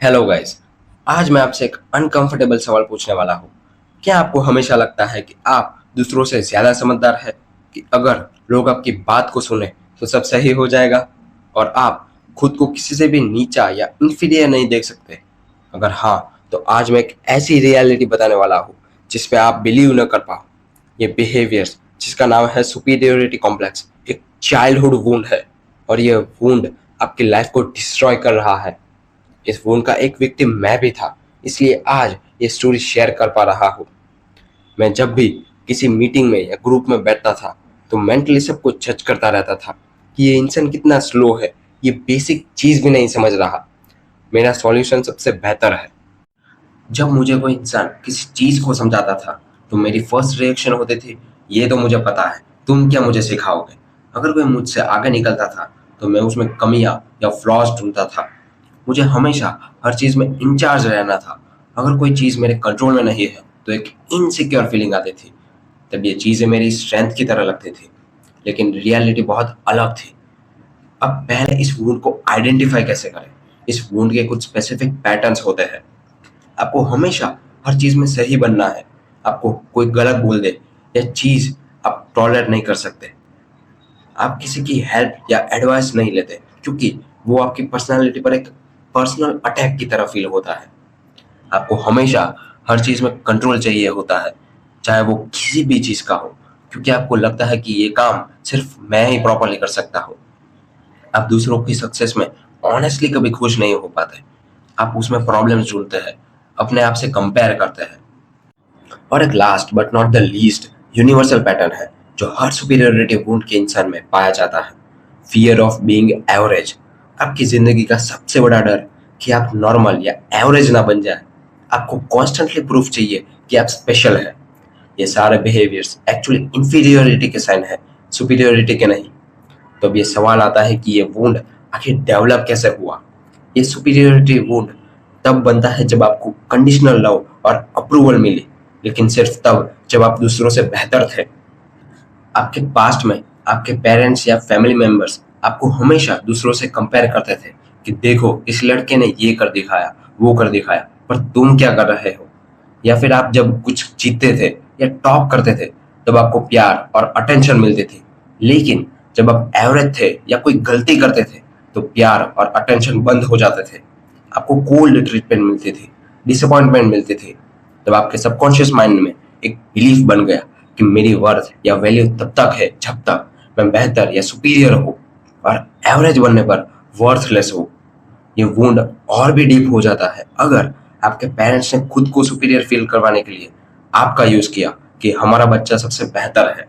Hello guys. आज मैं आपसे एक अनकंफर्टेबल सवाल पूछने वाला हूँ। क्या आपको हमेशा लगता है कि आप दूसरों से ज़्यादा समझदार हैं, कि अगर लोग आपकी बात को सुने तो सब सही हो जाएगा और आप खुद को किसी से भी नीचा या इंफीरियर नहीं देख सकते? अगर हाँ, तो आज मैं एक ऐसी रियलिटी बताने वाला हूँ जिस पे आप बिलीव न कर पाओ। ये बिहेवियर्स जिसका नाम है सुपीरियोरिटी कॉम्प्लेक्स एक चाइल्डहुड वुंड है, और ये वुंड आपकी लाइफ को डिस्ट्रॉय कर रहा है। इस वुंड का एक विक्टिम मैं भी था, इसलिए आज ये स्टोरी शेयर कर पा रहा हूँ। मैं जब भी किसी मीटिंग में या ग्रुप में बैठता था तो मेंटली सबको जज करता रहता था कि ये इंसान कितना स्लो है, ये बेसिक चीज़ भी नहीं समझ रहा, मेरा सॉल्यूशन सबसे बेहतर है। जब मुझे कोई इंसान किसी चीज़ को समझाता था तो मेरी फर्स्ट रिएक्शन होती थी, ये तो मुझे पता है, तुम क्या मुझे सिखाओगे। अगर कोई मुझसे आगे निकलता था तो मैं उसमें कमियां या फ्लॉज ढूंढता था। मुझे हमेशा हर चीज़ में इंचार्ज रहना था। अगर कोई चीज़ मेरे कंट्रोल में नहीं है तो एक इनसिक्योर फीलिंग आती थी। तब ये चीज़ें मेरी स्ट्रेंथ की तरह लगती थी, लेकिन रियलिटी बहुत अलग थी। अब पहले इस वुंड को आइडेंटिफाई कैसे करें। इस वुंड के कुछ स्पेसिफिक पैटर्न्स होते हैं। आपको हमेशा हर चीज़ में सही बनना है। आपको कोई गलत बोल दे या चीज़ आप टॉलरेट नहीं कर सकते। आप किसी की हेल्प या एडवाइस नहीं लेते, क्योंकि वो आपकी पर्सनालिटी पर एक पर्सनल अटैक की तरह फील होता है। आपको हमेशा हर चीज़ में कंट्रोल चाहिए होता है, चाहे वो किसी भी चीज़ का हो, क्योंकि आपको लगता है कि ये काम सिर्फ मैं ही प्रॉपरली कर सकता हूँ। आप दूसरों की सक्सेस में ऑनेस्टली कभी खुश नहीं हो पाते। आप उसमें प्रॉब्लम्स ढूंढते हैं, अपने आप से कंपेयर करते हैं। और एक last but not the least universal pattern है जो हर सुपीरियरिटी वुंड के इंसान में पाया जाता है, फियर ऑफ बीइंग एवरेज। आपकी जिंदगी का सबसे बड़ा डर कि आप नॉर्मल या एवरेज ना बन जाए। आपको कॉन्स्टेंटली प्रूफ चाहिए कि आप स्पेशल है। ये सारे बिहेवियर्स एक्चुअली इंफीरियोरिटी के साइन है, सुपीरियोरिटी के नहीं। तो अब ये सवाल आता है कि ये वुंड आखिर डेवलप कैसे हुआ। ये सुपीरियोरिटी वुंड तब बनता है जब आपको कंडीशनल लव और अप्रूवल मिली, लेकिन सिर्फ तब जब आप दूसरों से बेहतर थे। आपके पास्ट में आपके पेरेंट्स या फैमिली मेंबर्स आपको हमेशा दूसरों से कंपेयर करते थे कि देखो इस लड़के ने ये कर दिखाया, वो कर दिखाया, पर तुम क्या कर रहे हो। या फिर आप जब कुछ जीतते थे या टॉप करते थे तब आपको प्यार और अटेंशन मिलती थी, लेकिन जब आप एवरेज थे या कोई गलती करते थे तो प्यार और अटेंशन बंद हो जाते थे। आपको कोल्ड ट्रीटमेंट मिलती थी, डिसअपॉइंटमेंट मिलती थी। तब आपके सबकॉन्शियस माइंड में एक बिलीफ बन गया कि मेरी वर्थ या वैल्यू तब तक है जब तक मैं बेहतर या सुपीरियर हूँ, और एवरेज बनने पर वर्थलेस हूँ। ये वुंड और भी डीप हो जाता है अगर आपके पेरेंट्स ने खुद को सुपीरियर फील करवाने के लिए आपका यूज किया कि हमारा बच्चा सबसे बेहतर है,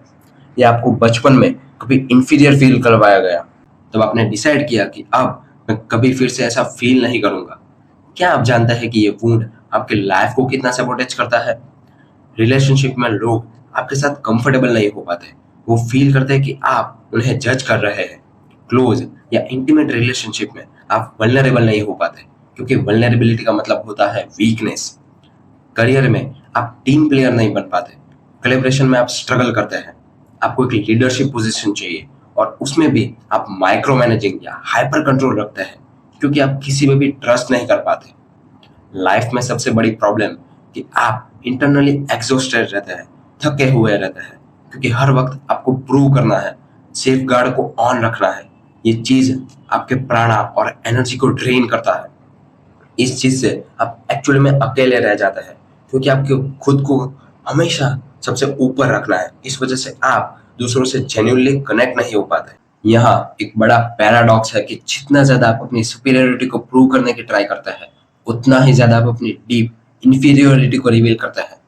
या आपको बचपन में कभी इंफीरियर फील करवाया गया, तब आपने डिसाइड किया कि अब मैं कभी फिर से ऐसा फील नहीं करूंगा। क्या आप जानते हैं कि ये वुंड आपकी लाइफ को कितना सबोटेज करता है। रिलेशनशिप में लोग आपके साथ कंफर्टेबल नहीं हो पाते। वो फील करते हैं कि आप उन्हें जज कर रहे हैं। क्लोज या इंटीमेट रिलेशनशिप में आप वल्नरेबल नहीं हो पाते, क्योंकि वल्नरेबिलिटी का मतलब होता है वीकनेस। करियर में आप टीम प्लेयर नहीं बन पाते। कोलैबोरेशन में आप स्ट्रगल करते हैं। आपको एक लीडरशिप पोजीशन चाहिए, और उसमें भी आप माइक्रो मैनेजिंग या हाइपर कंट्रोल रखते हैं, क्योंकि आप किसी में भी ट्रस्ट नहीं कर पाते। लाइफ में सबसे बड़ी प्रॉब्लम कि आप इंटरनली एग्जॉस्टेड रहते हैं, थके हुए रहते हैं, क्योंकि हर वक्त आपको प्रूव करना है, सेफ गार्ड को ऑन रखना है। ये चीज आपके प्राणा और एनर्जी को ड्रेन करता है। इस चीज से आप एक्चुअली में अकेले रह जाते हैं, क्योंकि आपको खुद को हमेशा सबसे ऊपर रखना है। इस वजह से आप दूसरों से जेन्युइनली कनेक्ट नहीं हो पाते। यहाँ एक बड़ा पैराडॉक्स है कि जितना ज्यादा आप अपनी सुपीरियरिटी को प्रूव करने की ट्राई करते हैं, उतना ही ज्यादा आप अपनी डीप इंफीरियोरिटी को रिवील करते हैं।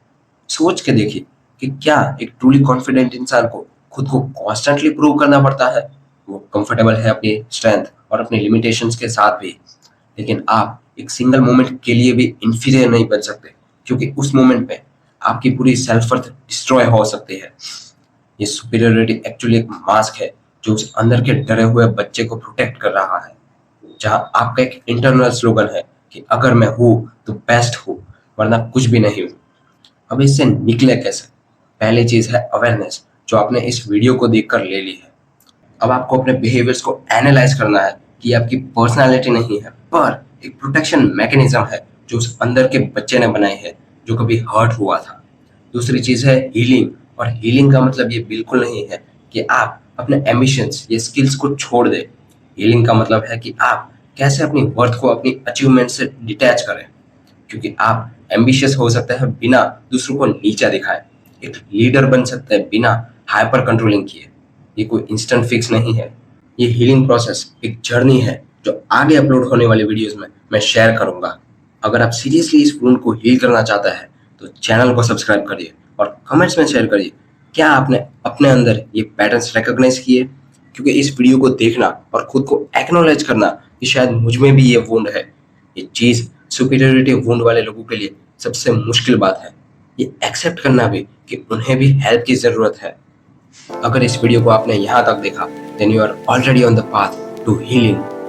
सोच के देखिए कि क्या एक ट्रूली कॉन्फिडेंट इंसान को खुद को कॉन्स्टेंटली प्रूव करना पड़ता है। वो कंफर्टेबल है अपनी स्ट्रेंथ और अपनी लिमिटेशंस के साथ भी, लेकिन आप एक सिंगल मोमेंट के लिए भी इंफीरियर नहीं बन सकते, क्योंकि उस मोमेंट पे आपकी पूरी सेल्फ वर्थ डिस्ट्रॉय हो सकती है। ये सुपीरियरिटी एक्चुअली एक मास्क है जो उस अंदर के डरे हुए बच्चे को प्रोटेक्ट कर रहा है, जहां आपका एक इंटरनल स्लोगन है कि अगर मैं हूं तो बेस्ट हूं, वरना कुछ भी नहीं हूं। अब इससे निकले कैसे। पहली चीज है अवेयरनेस, जो आपने इस वीडियो को देखकर ले ली है। अब आपको अपने बिहेवियर्स को एनालाइज करना है कि ये आपकी पर्सनालिटी नहीं है, पर एक प्रोटेक्शन मैकेनिज्म है जो उस अंदर के बच्चे ने बनाई है जो कभी हर्ट हुआ था। दूसरी चीज है हीलिंग, और हीलिंग का मतलब ये बिल्कुल नहीं है कि आप अपने एम्बिशंस या स्किल्स को छोड़ दें। हीलिंग का मतलब है कि आप कैसे अपनी वर्थ को अपनी अचीवमेंट से डिटैच करें, क्योंकि आप एम्बिशियस हो सकते हैं बिना दूसरों को नीचा दिखाए, एक लीडर बन सकते हैं बिना हाइपर कंट्रोलिंग किए। ये कोई इंस्टेंट फिक्स नहीं है, ये हीलिंग प्रोसेस एक जर्नी है जो आगे अपलोड होने वाली वीडियोस में मैं शेयर करूंगा। अगर आप सीरियसली इस वुंड को हील करना चाहते हैं तो चैनल को सब्सक्राइब करिए और कमेंट्स में शेयर करिए क्या आपने अपने अंदर ये पैटर्न्स रिकॉग्नाइज किए, क्योंकि इस वीडियो को देखना और खुद को एक्नॉलेज करना कि शायद मुझ में भी ये वुंड है, ये चीज सुपीरियरिटी वुंड वाले लोगों के लिए सबसे मुश्किल बात है। ये एक्सेप्ट करना भी कि उन्हें भी हेल्प की जरूरत है। अगर इस वीडियो को आपने यहाँ तक देखा then you are already on the path to healing.